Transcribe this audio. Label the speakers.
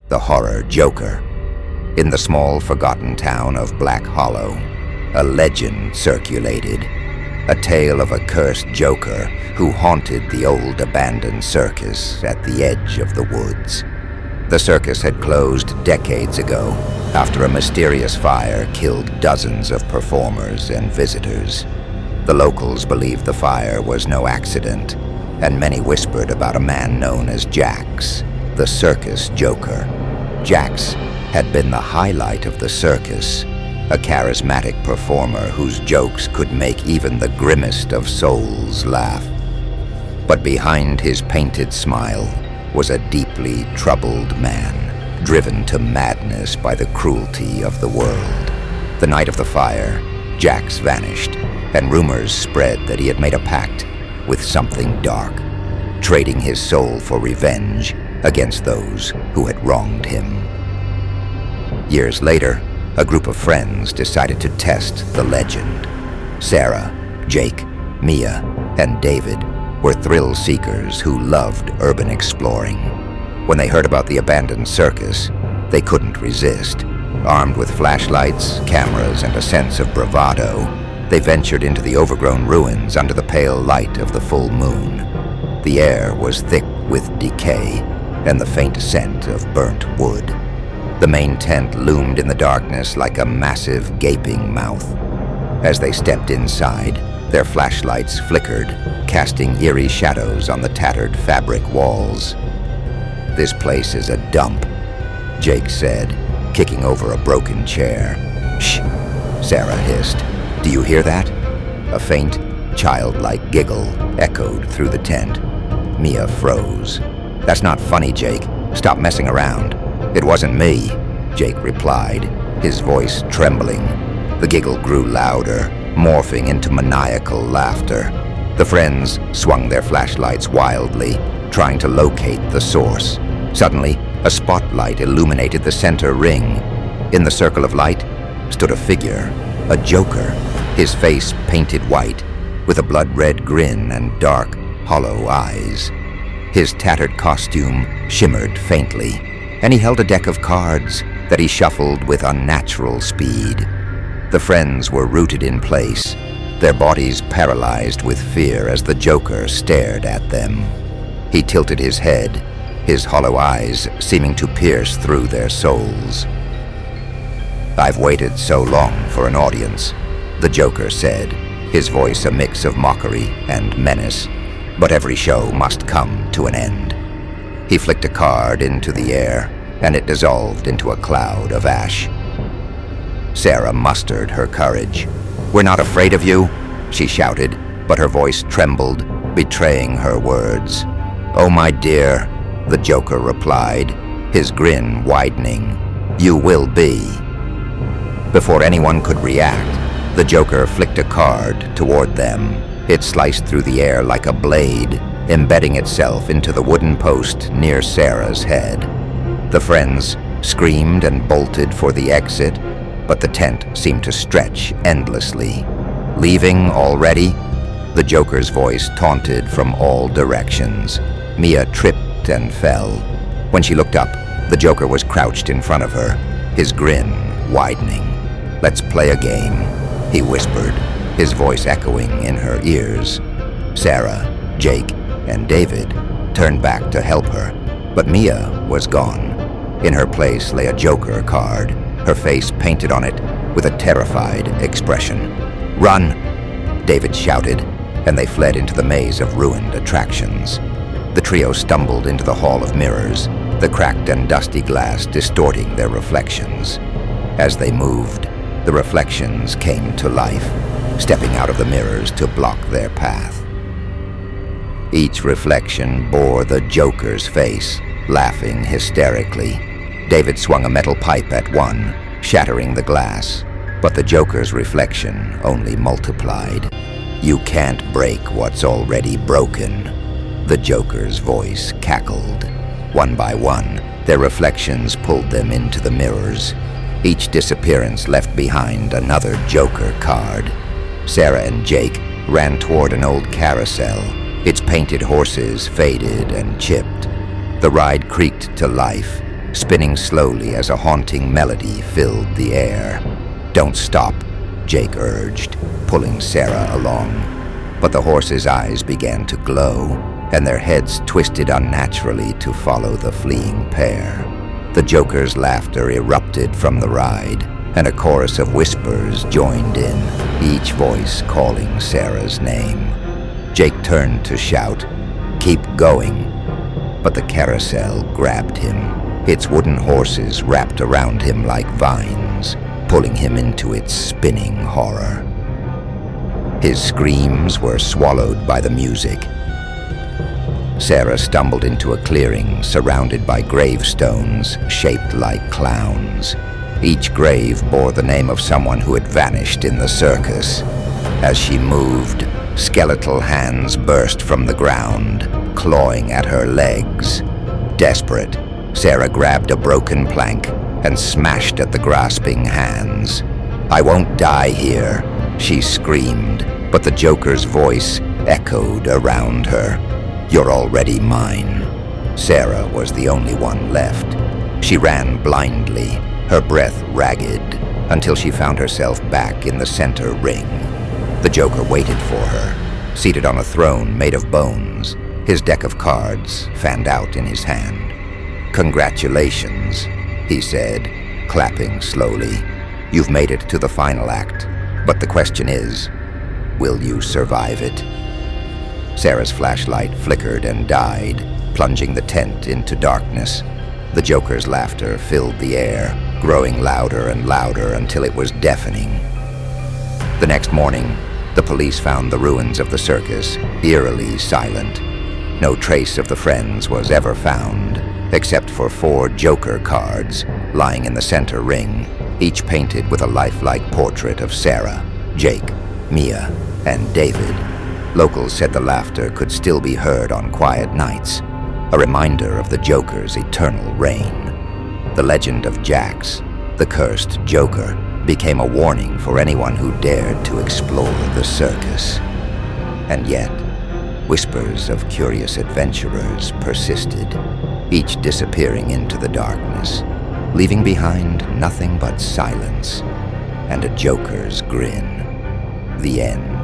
Speaker 1: the horror Joker. In the small, forgotten town of Black Hollow, a legend circulated, a tale of a cursed Joker who haunted the old abandoned circus at the edge of the woods. The circus had closed decades ago after a mysterious fire killed dozens of performers and visitors. The locals believed the fire was no accident, and many whispered about a man known as Jax, the circus Joker. Jax had been the highlight of the circus, a charismatic performer whose jokes could make even the grimmest of souls laugh. But behind his painted smile was a deeply troubled man, driven to madness by the cruelty of the world. The night of the fire, Jax vanished, and rumors spread that he had made a pact with something dark, trading his soul for revenge against those who had wronged him. Years later, a group of friends decided to test the legend. Sarah, Jake, Mia, and David were thrill seekers who loved urban exploring. When they heard about the abandoned circus, they couldn't resist. Armed with flashlights, cameras, and a sense of bravado, they ventured into the overgrown ruins under the pale light of the full moon. The air was thick with decay and the faint scent of burnt wood. The main tent loomed in the darkness like a massive, gaping mouth. As they stepped inside, their flashlights flickered, casting eerie shadows on the tattered fabric walls. "This place is a dump," Jake said, kicking over a broken chair. "Shh," Sarah hissed. "Do you hear that?" A faint, childlike giggle echoed through the tent. Mia froze. "That's not funny, Jake. Stop messing around." "It wasn't me," Jake replied, his voice trembling. The giggle grew louder, morphing into maniacal laughter. The friends swung their flashlights wildly, trying to locate the source. Suddenly, a spotlight illuminated the center ring. In the circle of light stood a figure, a Joker, his face painted white, with a blood-red grin and dark, hollow eyes. His tattered costume shimmered faintly, and he held a deck of cards that he shuffled with unnatural speed. The friends were rooted in place, their bodies paralyzed with fear as the Joker stared at them. He tilted his head, his hollow eyes seeming to pierce through their souls. "I've waited so long for an audience," the Joker said, his voice a mix of mockery and menace. "But every show must come to an end." He flicked a card into the air, and it dissolved into a cloud of ash. Sarah mustered her courage. "We're not afraid of you," she shouted, but her voice trembled, betraying her words. "Oh, my dear," the Joker replied, his grin widening. "You will be." Before anyone could react, the Joker flicked a card toward them. It sliced through the air like a blade, embedding itself into the wooden post near Sarah's head. The friends screamed and bolted for the exit, but the tent seemed to stretch endlessly. "Leaving already?" The Joker's voice taunted from all directions. Mia tripped and fell. When she looked up, the Joker was crouched in front of her, his grin widening. "Let's play a game," he whispered, his voice echoing in her ears. Sarah, Jake, and David turned back to help her, but Mia was gone. In her place lay a Joker card, her face painted on it with a terrified expression. "Run!" David shouted, and they fled into the maze of ruined attractions. The trio stumbled into the Hall of Mirrors, the cracked and dusty glass distorting their reflections. As they moved, the reflections came to life, stepping out of the mirrors to block their path. Each reflection bore the Joker's face, laughing hysterically. David swung a metal pipe at one, shattering the glass, but the Joker's reflection only multiplied. "You can't break what's already broken," the Joker's voice cackled. One by one, their reflections pulled them into the mirrors. Each disappearance left behind another Joker card. Sarah and Jake ran toward an old carousel, its painted horses faded and chipped. The ride creaked to life, spinning slowly as a haunting melody filled the air. "Don't stop," Jake urged, pulling Sarah along. But the horses' eyes began to glow, and their heads twisted unnaturally to follow the fleeing pair. The Joker's laughter erupted from the ride, and a chorus of whispers joined in, each voice calling Sarah's name. Jake turned to shout, "Keep going!" But the carousel grabbed him, its wooden horses wrapped around him like vines, pulling him into its spinning horror. His screams were swallowed by the music. Sarah stumbled into a clearing surrounded by gravestones shaped like clowns. Each grave bore the name of someone who had vanished in the circus. As she moved, skeletal hands burst from the ground, clawing at her legs. Desperate, Sarah grabbed a broken plank and smashed at the grasping hands. "I won't die here," she screamed, but the Joker's voice echoed around her. "You're already mine." Sarah was the only one left. She ran blindly, her breath ragged, until she found herself back in the center ring. The Joker waited for her, seated on a throne made of bones, his deck of cards fanned out in his hand. "Congratulations," he said, clapping slowly. "You've made it to the final act, but the question is, will you survive it?" Sarah's flashlight flickered and died, plunging the tent into darkness. The Joker's laughter filled the air, growing louder and louder until it was deafening. The next morning, the police found the ruins of the circus eerily silent. No trace of the friends was ever found, except for 4 Joker cards lying in the center ring, each painted with a lifelike portrait of Sarah, Jake, Mia, and David. Locals said the laughter could still be heard on quiet nights, a reminder of the Joker's eternal reign. The legend of Jax, the cursed Joker, became a warning for anyone who dared to explore the circus. And yet, whispers of curious adventurers persisted, each disappearing into the darkness, leaving behind nothing but silence and a Joker's grin. The end.